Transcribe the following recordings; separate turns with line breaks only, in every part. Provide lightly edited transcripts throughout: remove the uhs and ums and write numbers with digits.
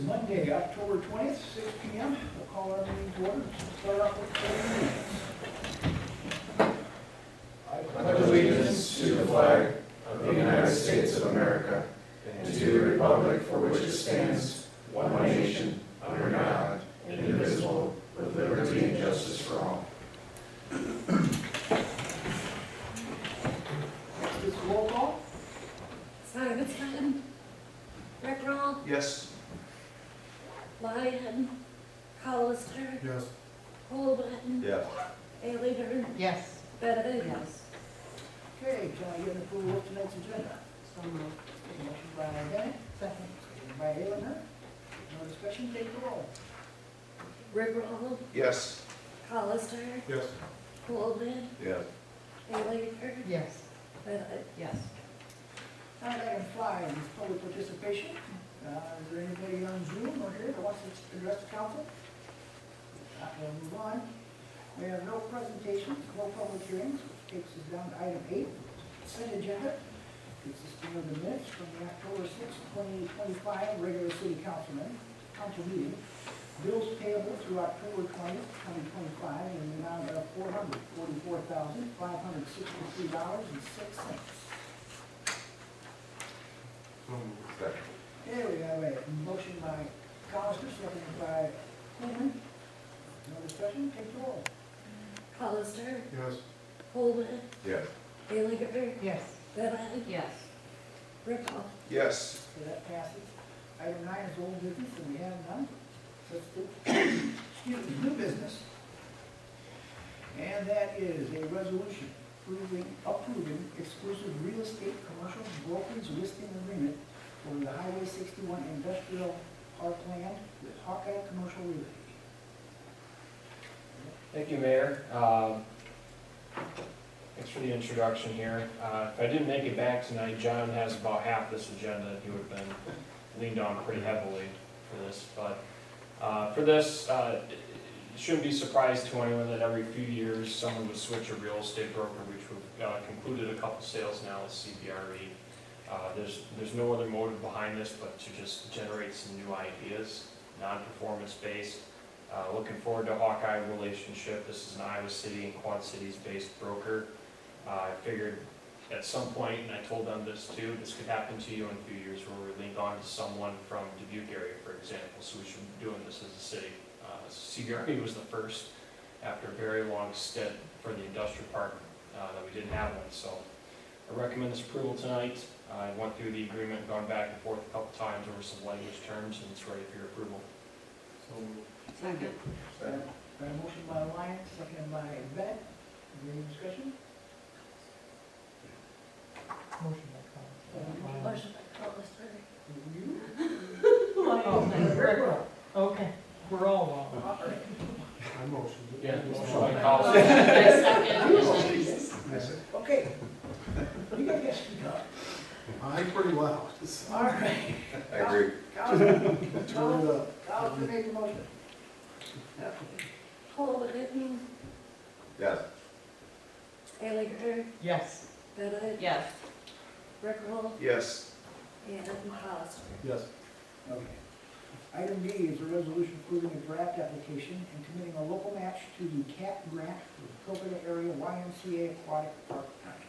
Monday, October 20th, 6 p.m. We'll call our meeting to order. Start off with the
I pledge allegiance to the flag of the United States of America and to the republic for which it stands, one nation, under God, indivisible, with liberty and justice for all.
Next is roll call.
Stivers Ford, Bruhn,
Yes.
Lyon, Hollister,
Yes.
Holden,
Yes.
Ayler,
Yes.
Bennett.
Yes.
Okay, can I get an approval of tonight's agenda?
So moved.
Motion by Bennett,
Second.
second by Ayler. No discussion, take the roll.
Bruhn,
Yes.
Hollister,
Yes.
Holden,
Yes.
Ayler,
Yes.
Bennett.
Yes.
All right, item 5 is public participation. Is there anybody on Zoom or here that wants to address the council? Not going to move on. We have no presentations, no public hearings, which takes us down to item 8, consent agenda, consisting of the minutes from the October 6, 2025 regular city council meeting, bills payable through October 20th, 2025 in the amount of $444,563.06. Okay, we have a motion by Colister, seconded by Coleman. No discussion, take the roll.
Hollister,
Yes.
Holden,
Yes.
Ayler,
Yes.
Bennett,
Yes.
Bruhn.
Yes.
So that passes. Item 9 is old business, and we have none. Let's do, excuse me, new business. And that is a resolution approving exclusive real estate commercial brokerage listing agreement for the Highway 61 Industrial Park land with Hawkeye Commercial Realty.
Thank you, Mayor. Thanks for the introduction here. If I didn't make it back tonight, John has about half this agenda. He would have been leaned on pretty heavily for this. But for this, it shouldn't be a surprise to anyone that every few years someone would switch a real estate broker, which we've concluded a couple sales now with CBRE. There's no other motive behind this but to just generate some new ideas, non-performance based. Looking forward to Hawkeye relationship. This is an Iowa City and Quad Cities based broker. I figured at some point, and I told them this too, this could happen to you in a few years where we're leaned on to someone from Dubuque area, for example, so we should be doing this as a city. CBRE was the first after a very long stint for the industrial park that we didn't have one, so I recommend this approval tonight. I went through the agreement, gone back and forth a couple times over some language terms, and it's ready for your approval.
Second.
Got a motion by Lyon, seconded by Bennett. Is there any discussion?
Motion by
Motion by Hollister.
You?
Oh, okay. We're all wrong.
All right.
I motioned it.
Yeah, motion by Hollister.
Okay. You gotta get speak up.
I'm pretty loud.
All right.
I agree.
Turn it up. I'll make the motion.
Holden,
Yes.
Ayler,
Yes.
Bennett,
Yes.
Bruhn,
Yes.
and Hollister.
Yes.
Okay. Item D is a resolution approving a draft application and committing a local match to the CAP grant for the Cooperative Area YMCA Aquatic Park project.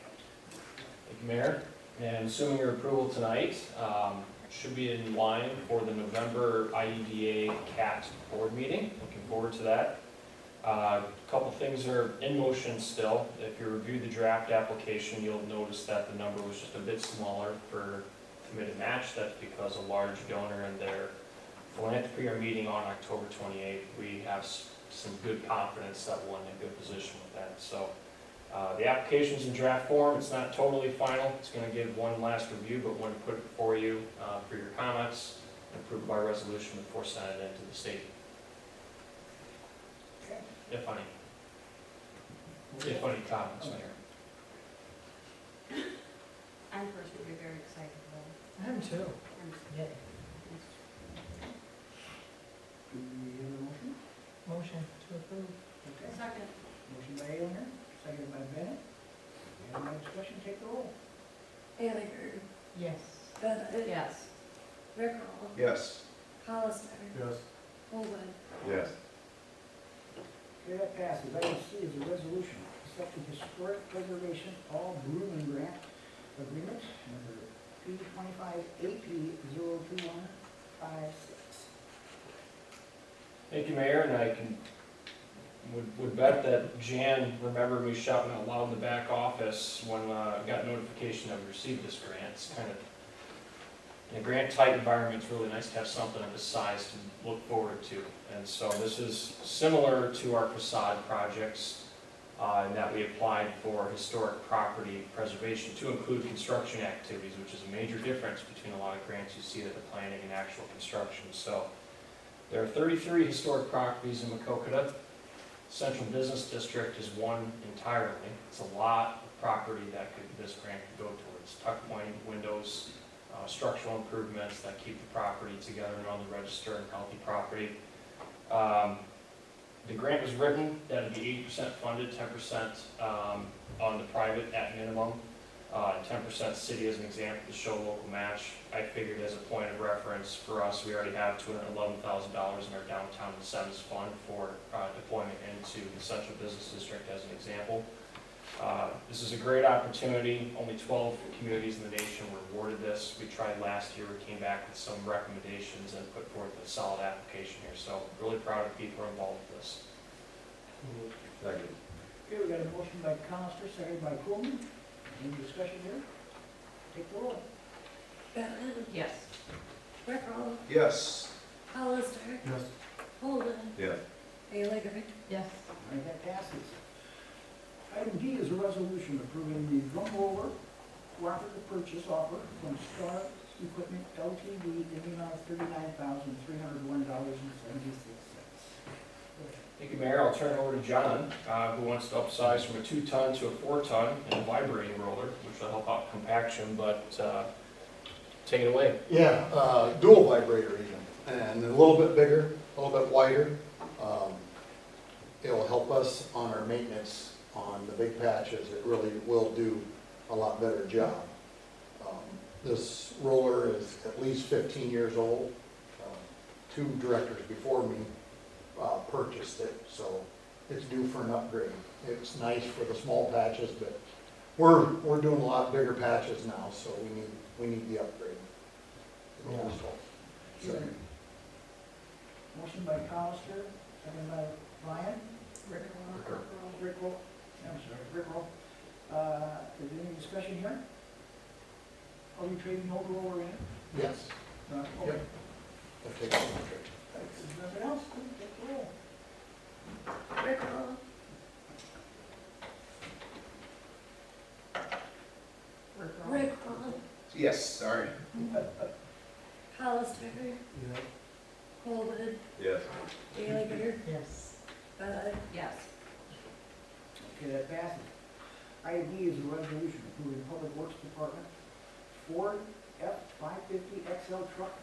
Thank you, Mayor. And assuming your approval tonight, should be in line for the November IEDA CAT board meeting. Looking forward to that. A couple things are in motion still. If you review the draft application, you'll notice that the number was just a bit smaller for committed match. That's because a large donor in their philanthropy are meeting on October 28th. We have some good confidence that we'll in a good position with that. So the application's in draft form. It's not totally final. It's going to get one last review, but we're going to put it before you for your comments and approve by resolution before sending it into the state,
Okay.
if any. If any comments, Mayor.
I personally be very excited about it.
I'm too. Yay.
Do we have a motion?
Motion to approve.
Okay.
Second.
Motion by Ayler, seconded by Bennett. Any more discussion? Take the roll.
Ayler,
Yes.
Bennett,
Yes.
Bruhn,
Yes.
Hollister.
Yes.
Holden.
Yes.
Okay, that passes. Item C is a resolution accepting historic preservation all Bruhn grant agreement number P25AP02156.
Thank you, Mayor, and would bet that Jan remembered me shouting out loud in the back office when I got notification that we received this grant. It's kind of, in a grant-tight environment, it's really nice to have something of this size to look forward to. And so this is similar to our facade projects in that we applied for historic property preservation to include construction activities, which is a major difference between a lot of grants you see that are planning and actual construction. So there are 33 historic properties in Maquoketa. Central Business District is one entirely. It's a lot of property that this grant could go towards. Tuck point, windows, structural improvements that keep the property together and on the register and healthy property. The grant was written that it'd be 80% funded, 10% on the private at minimum, 10% city as an example to show local match. I figured as a point of reference for us, we already have $211,000 in our downtown incentives fund for deployment into the Central Business District as an example. This is a great opportunity. Only 12 communities in the nation were awarded this. We tried last year, we came back with some recommendations and put forth a solid application here. So really proud of people who are involved with this.
Second.
Okay, we got a motion by Conister, seconded by Coolman. Any discussion here? Take the roll.
Bruhn.
Yes.
Rickroll.
Yes.
Hollister.
Yes.
Holden.
Yes.
Baileyger.
Yes.
All right, that passes. Item D is a resolution approving the drum roller cooperative purchase offer from Star Equipment LTD in the amount of $39,301.76.
Thank you, Mayor. I'll turn it over to John, who wants to upsize from a 2-ton to a 4-ton and a vibrating roller, which will help out compaction, but take it away.
Yeah, dual vibrator even, and a little bit bigger, a little bit wider. It'll help us on our maintenance on the big patches. It really will do a lot better job. This roller is at least 15 years old. 2 directors before me purchased it, so it's due for an upgrade. It's nice for the small patches, but we're doing a lot bigger patches now, so we need the upgrade.
Yeah.
So,
Motion by Conister, seconded by Ryan.
Rickroll.
Rickroll. I'm sorry, Rickroll. Is there any discussion here? Are we trading old roller in?
yes,
Okay.
Yep. I'll take it.
If there's nothing else, then take the roll.
Rickroll. Rickroll.
Yes, sorry.
Hollister. Holden.
Yes.
Baileyger.
Yes.
Bruhn.
Yes.
Okay, that passes. Item E is a resolution approving Public Works Department Ford F-550 XL truck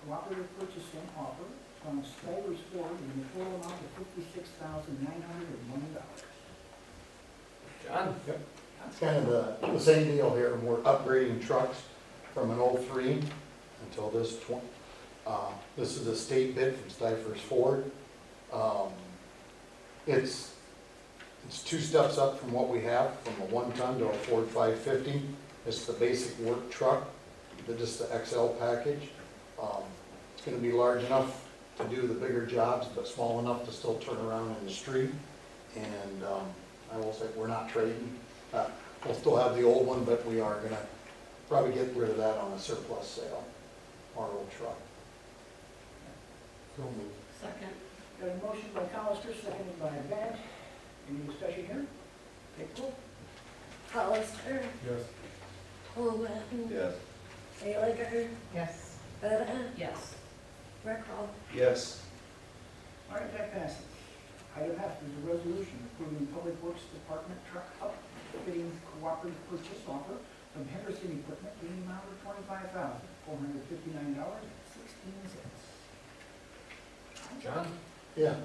cooperative purchasing offer from Stivers Ford in the total amount of $56,901.
John?
It's kind of the same deal here. We're upgrading trucks from an 03 until this this is a state bid from Stivers Ford. It's 2 steps up from what we have, from a 1-ton to a Ford 550. It's the basic work truck, just the XL package. It's going to be large enough to do the bigger jobs, but small enough to still turn around in the street. And I will say, we're not trading. We'll still have the old one, but we are going to probably get rid of that on a surplus sale, our old truck.
Second.
Got a motion by Conister, seconded by Bennett. Any discussion here? Take the roll.
Hollister.
Yes.
Holden.
Yes.
Baileyger.
Yes.
Bruhn.
Yes.
Rickroll.
Yes.
All right, that passes. Item F is a resolution approving Public Works Department truck upfitting cooperative purchase offer from Henderson Equipment in the amount of $25,459.16.
John?
Yeah,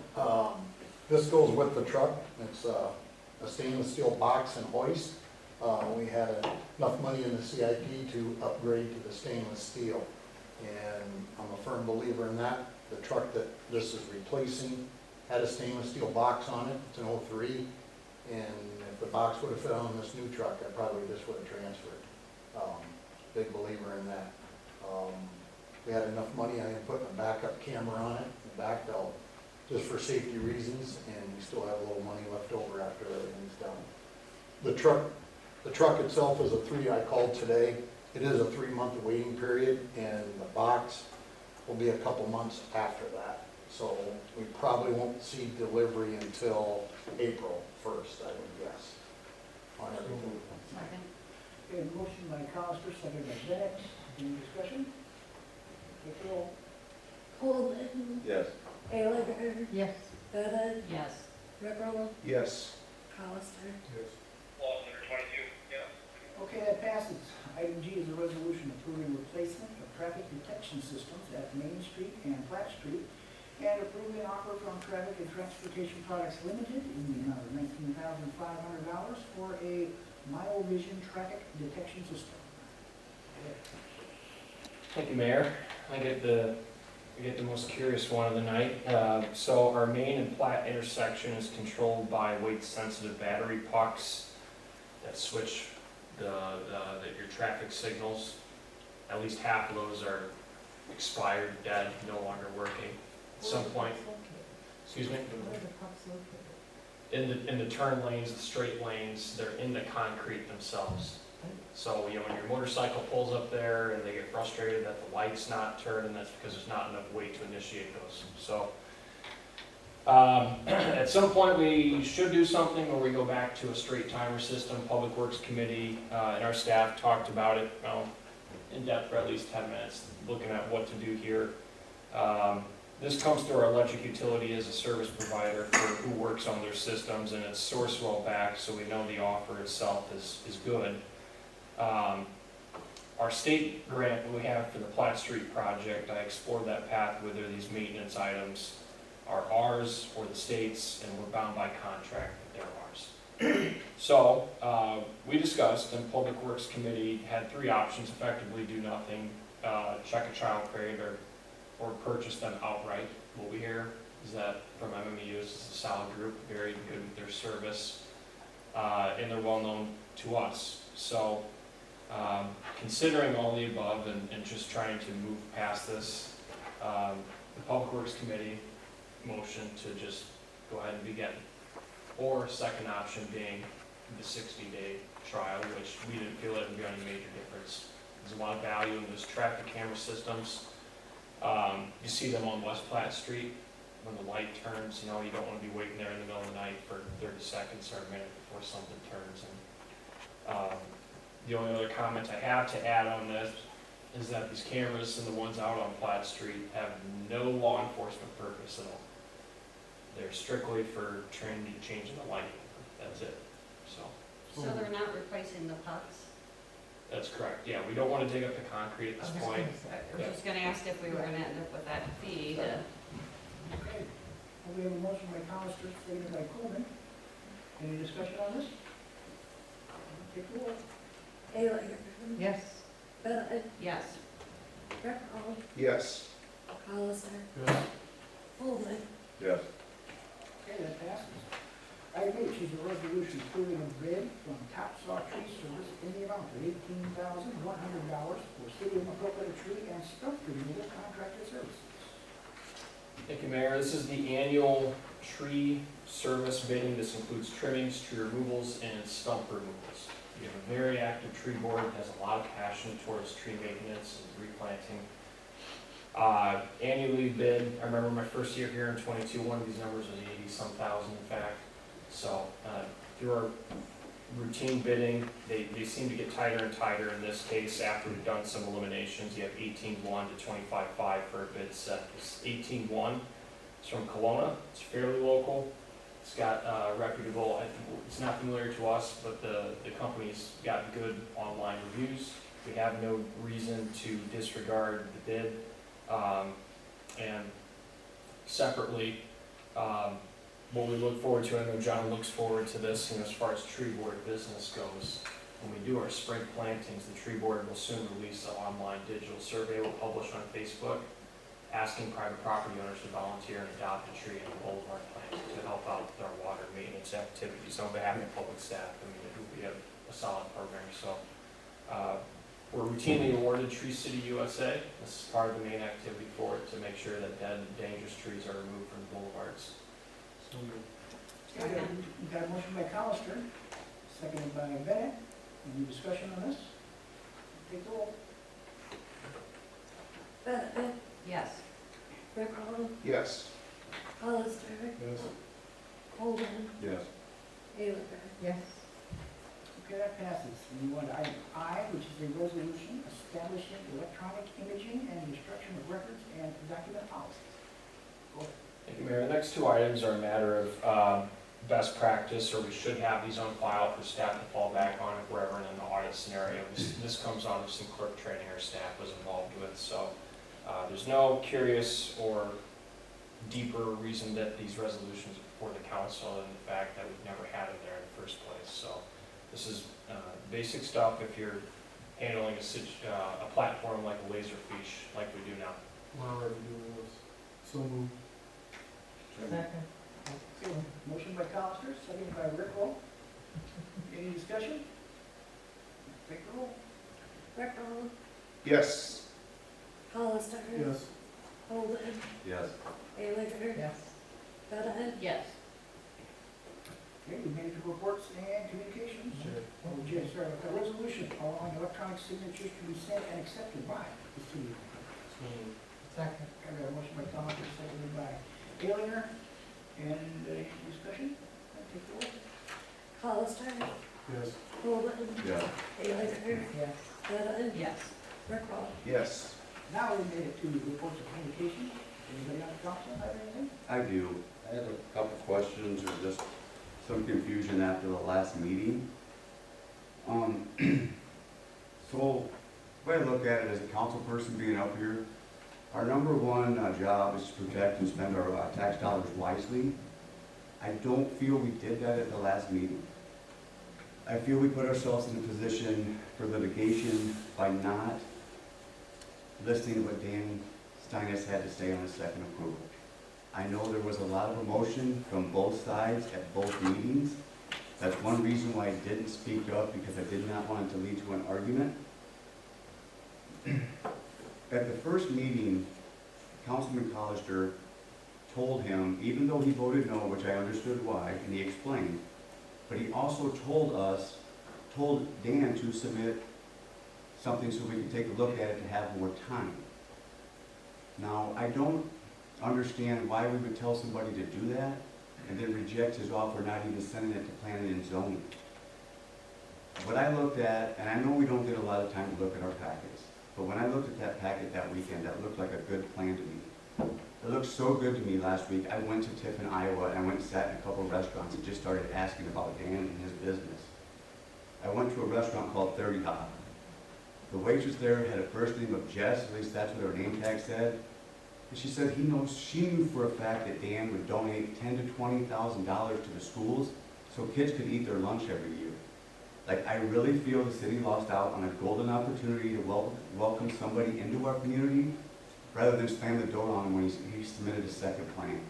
this goes with the truck. It's a stainless steel box and hoist. We had enough money in the CIP to upgrade to the stainless steel. And I'm a firm believer in that. The truck that this is replacing had a stainless steel box on it, it's an '03, and if the box would have fit on this new truck, I probably just would have transferred. Big believer in that. We had enough money, I am putting a backup camera on it, the back belt, just for safety reasons, and we still have a little money left over after everything's done. The truck itself is I called today, it is a 3-month waiting period, and the box will be a couple months after that. So we probably won't see delivery until April 1st, I would guess, on everything.
Second.
Okay, motion by Colister, second by Bennett. Any discussion? Take the roll.
Coleman,
Yes.
Aylager,
Yes.
Bettis,
Yes.
Rickroll,
Yes.
Colister.
Okay, that passes. Item G is a resolution approving replacement of traffic detection systems at Main Street and Platt Street, and approving offer from Traffic and Transportation Products Limited in the amount of $19,500 for a mile vision traffic detection system.
Thank you, Mayor. I get the most curious one of the night. So our Main and Platte intersection is controlled by weight-sensitive battery pucks that switch your traffic signals. At least half of those are expired, dead, no longer working. At some point, excuse me,
Where are the pucks located?
in the turn lanes, the straight lanes, they're in the concrete themselves. So, when your motorcycle pulls up there and they get frustrated that the light's not turning, that's because there's not enough weight to initiate those. So, at some point, we should do something where we go back to a straight timer system. Public Works Committee and our staff talked about it in depth for at least 10 minutes, looking at what to do here. This comes through our electric utility as a service provider for who works on their systems, and it's source well back, so we know the offer itself is good. Our state grant that we have for the Platt Street project, I explored that path, whether these maintenance items are ours or the state's, and we're bound by contract that they're ours. So, we discussed, and Public Works Committee had 3 options: effectively do nothing, check a trial period, or purchase them outright. What we hear is that from MMUs, it's a solid group, very good with their service, and they're well known to us. So, considering all the above and just trying to move past this, the Public Works Committee motion to just go ahead and begin. Or second option being the 60-day trial, which we didn't feel it would be any major difference. There's a lot of value in those traffic camera systems. You see them on West Platte Street when the light turns. You don't want to be waiting there in the middle of the night for 30 seconds or a minute before something turns. And the only other comment I have to add on this is that these cameras and the ones out on Platte Street have no law enforcement purpose at all. They're strictly for changing the light. That's it. So
So they're not replacing the pucks?
that's correct. Yeah, we don't want to dig up the concrete at this point.
I was just gonna ask if we were gonna end up with that fee to.
Okay. Well, we have a motion by Colister, seconded by Coleman. Any discussion on this? Take the roll.
Aylager,
Yes.
Bettis,
Yes.
Rickroll,
Yes.
Colister. Coleman,
Yes.
Okay, that passes. Item H is a resolution approving a bid from Topsaw Tree Service in the amount of $18,100 for City of Maquoketa tree and stump removal contracted services.
Thank you, Mayor. This is the annual tree service bidding. This includes trimmings, tree removals, and stump removals. We have a very active tree board that has a lot of passion towards tree maintenance and replanting. Annually bid, I remember my first year here in '22, one of these numbers was 80-some thousand in fact. So through our routine bidding, they seem to get tighter and tighter. In this case, after we've done some eliminations, you have 18-1 to 25-5 for a bid set. This 18-1 is from Kelowna. It's fairly local. It's got reputable, it's not familiar to us, but the company's got good online reviews. We have no reason to disregard the bid. And separately, what we look forward to, I know John looks forward to this, as far as tree board business goes. When we do our spring plantings, the tree board will soon release an online digital survey we'll publish on Facebook. asking private property owners to volunteer and adopt a tree in the boulevard plan to help out with our water maintenance activities on behalf of public staff. I mean, we have a solid program, so. We're routinely awarded Tree City USA. This is part of the main activity for it, to make sure that dead and dangerous trees are removed from the boulevards.
You got a motion by Colister, seconded by Bennett. Any discussion on this? Take the roll.
Bennett,
Yes.
Rick Hall,
Yes.
Hollister,
Yes.
Holden,
Yes.
Ayler.
Yes.
Okay, that passes. And you want item I, which is a resolution establishing electronic imaging and destruction of records and document policies. Go ahead.
Thank you, Mayor. The next two items are a matter of best practice, or we should have these on file for staff to fall back on if we're ever in an audit scenario. This comes out of some clerk training our staff was involved with, so there's no curious or deeper reason that these resolutions are before the council than the fact that we've never had them there in the first place. So this is basic stuff if you're handling a platform like a Laserfish like we do now.
We're already doing this. So moved.
Second.
Okay, motion by Colister, seconded by Rick Roll. Any discussion? Take the roll.
Rick Hall,
Yes.
Hollister,
Yes.
Holden,
Yes.
Ayler.
Yes.
Bennett,
Yes.
Okay, we made it to reports and communications. Oh, Jay, sorry, a resolution allowing electronic signatures to be sent and accepted by the city.
Second.
I got a motion by Colister, seconded by Alinger. And discussion? Take the roll.
Hollister,
Yes.
Holden,
Yeah.
Ayler.
Yes.
Bennett,
Yes.
Rick Hall.
Yes.
Now we made it to reports of communications. Anybody on the council have anything?
I do. I had a couple questions or just some confusion after the last meeting. So, the way I look at it as a council person being up here, our number one job is to protect and spend our tax dollars wisely. I don't feel we did that at the last meeting. I feel we put ourselves in a position for litigation by not listening to what Dan Steinitz had to say on his second approval. I know there was a lot of emotion from both sides at both meetings. That's one reason why I didn't speak up, because I did not want it to lead to an argument. At the first meeting, Councilman Collister told him, even though he voted no, which I understood why, and he explained, but he also told Dan to submit something so we could take a look at it to have more time. Now, I don't understand why we would tell somebody to do that and then reject his offer, not even sending it to planning and zoning. What I looked at, and I know we don't get a lot of time to look at our packets, but when I looked at that packet that weekend, that looked like a good plan to me. It looked so good to me last week. I went to Tiffin, Iowa, and I went and sat in a couple of restaurants and just started asking about Dan and his business. I went to a restaurant called 30 Hop. The waitress there had a first name of Jess, at least that's what her name tag said. And she said she knew for a fact that Dan would donate $10,000 to $20,000 to the schools so kids could eat their lunch every year. Like, I really feel the city lost out on a golden opportunity to welcome somebody into our community rather than slam the door on him when he submitted a second plan.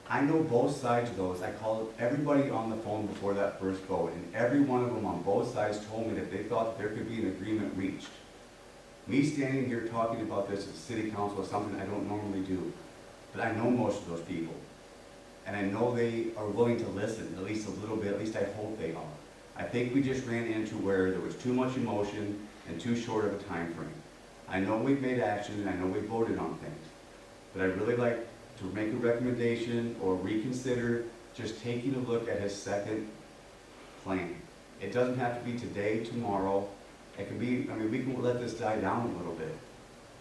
I know both sides of those. I called everybody on the phone before that first vote, and every one of them on both sides told me that they thought there could be an agreement reached. Me standing here talking about this at the city council is something I don't normally do, but I know most of those people. And I know they are willing to listen, at least a little bit, at least I hope they are. I think we just ran into where there was too much emotion and too short of a time frame. I know we've made action, and I know we voted on things, but I'd really like to make a recommendation or reconsider just taking a look at his second plan. It doesn't have to be today, tomorrow. It can be, I mean, we can let this die down a little bit.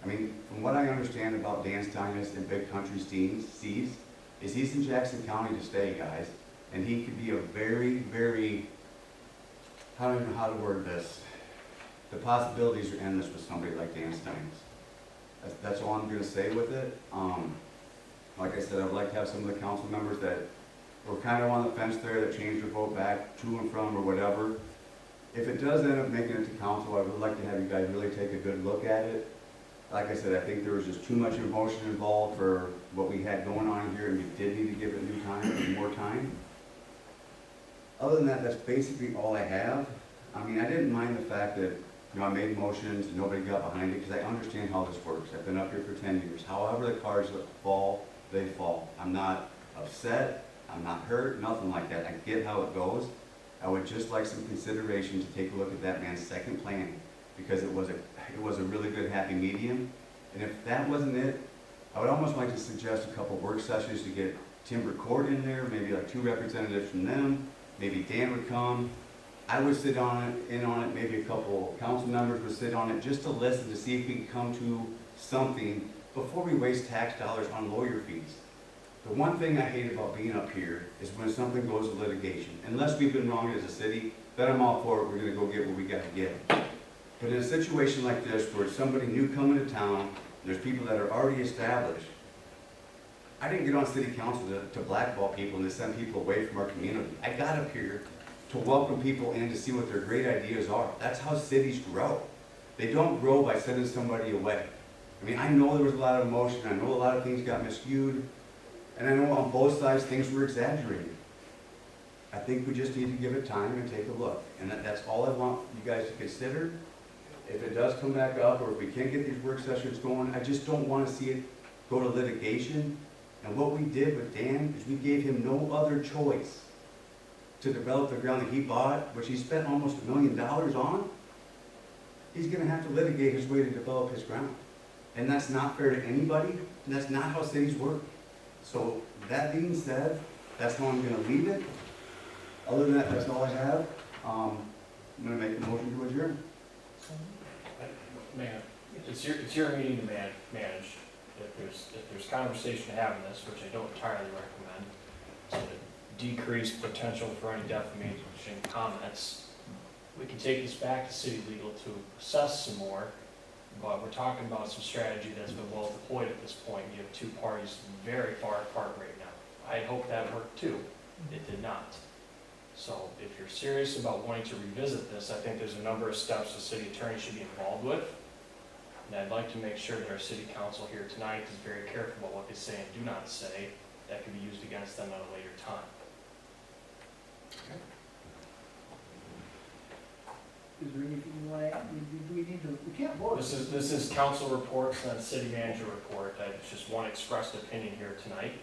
I mean, from what I understand about Dan Steinitz and Big Country Seas, is he's in Jackson County to stay, guys, and he could be a very, very, I don't even know how to word this. The possibilities are endless with somebody like Dan Steinitz. That's all I'm gonna say with it. Like I said, I would like to have some of the council members that were kind of on the fence there, that changed their vote back to and from or whatever. If it does end up making it to council, I would like to have you guys really take a good look at it Like I said, I think there was just too much emotion involved for what we had going on here, and we did need to give it new time, and more time. Other than that, that's basically all I have. I mean, I didn't mind the fact that, you know, I made motions and nobody got behind it, because I understand how this works. I've been up here for 10 years. However the cars fall, they fall. I'm not upset, I'm not hurt, nothing like that. I get how it goes. I would just like some consideration to take a look at that man's second plan, because it was a really good happy medium. And if that wasn't it, I would almost like to suggest a couple work sessions to get Timber Court in there, maybe like 2 representatives from them, maybe Dan would come. I would sit on it, maybe a couple council members would sit on it, just to listen to see if we can come to something before we waste tax dollars on lawyer fees. The one thing I hate about being up here is when something goes to litigation. Unless we've been wrong as a city, then I'm all for it, we're gonna go get what we gotta get. But in a situation like this, where it's somebody new coming to town, there's people that are already established, I didn't get on city council to blackball people and to send people away from our community. I got up here to welcome people in to see what their great ideas are. That's how cities grow. They don't grow by sending somebody away. I mean, I know there was a lot of emotion, I know a lot of things got miscued, and I know on both sides things were exaggerated. I think we just need to give it time and take a look. And that's all I want you guys to consider. If it does come back up, or if we can't get these work sessions going, I just don't want to see it go to litigation. And what we did with Dan is we gave him no other choice to develop the ground that he bought, which he spent almost $1 million on. He's gonna have to litigate his way to develop his ground. And that's not fair to anybody, and that's not how cities work. So that being said, that's how I'm gonna leave it. Other than that, that's all I have. I'm gonna make a motion to adjourn.
Man, it's your meeting to manage. If there's conversation to have in this, which I don't entirely recommend, to decrease potential for any defamation comments, we can take this back to city legal to assess some more, but we're talking about some strategy that's been well deployed at this point. You have 2 parties very far apart right now. I hope that worked too. It did not. So if you're serious about wanting to revisit this, I think there's a number of steps the city attorney should be involved with. And I'd like to make sure that our city council here tonight is very careful about what they say and do not say. That could be used against them at a later time.
Is there anything you want to add? We need to, we can't vote.
This is council reports and then city manager report. That's just one expressed opinion here tonight.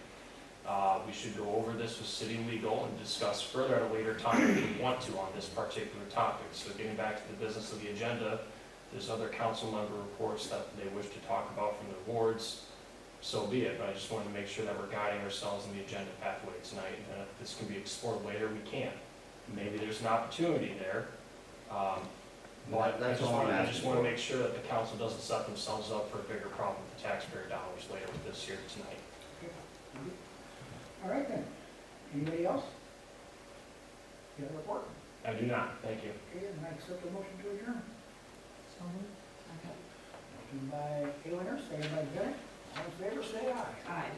We should go over this with city legal and discuss further at a later time if we want to on this particular topic. So getting back to the business of the agenda, there's other council member reports that they wish to talk about from the wards, so be it. But I just wanted to make sure that we're guiding ourselves in the agenda pathway tonight. And if this can be explored later, we can. Maybe there's an opportunity there. But I just want to make sure that the council doesn't set themselves up for a bigger problem with the taxpayer dollars later with this here tonight.
All right then. Anybody else? You have a report?
I do not, thank you.
Okay, and I accept the motion to adjourn.
So moved.
Motion by Ayler, second by Bennett. All in favor, say aye.
Aye.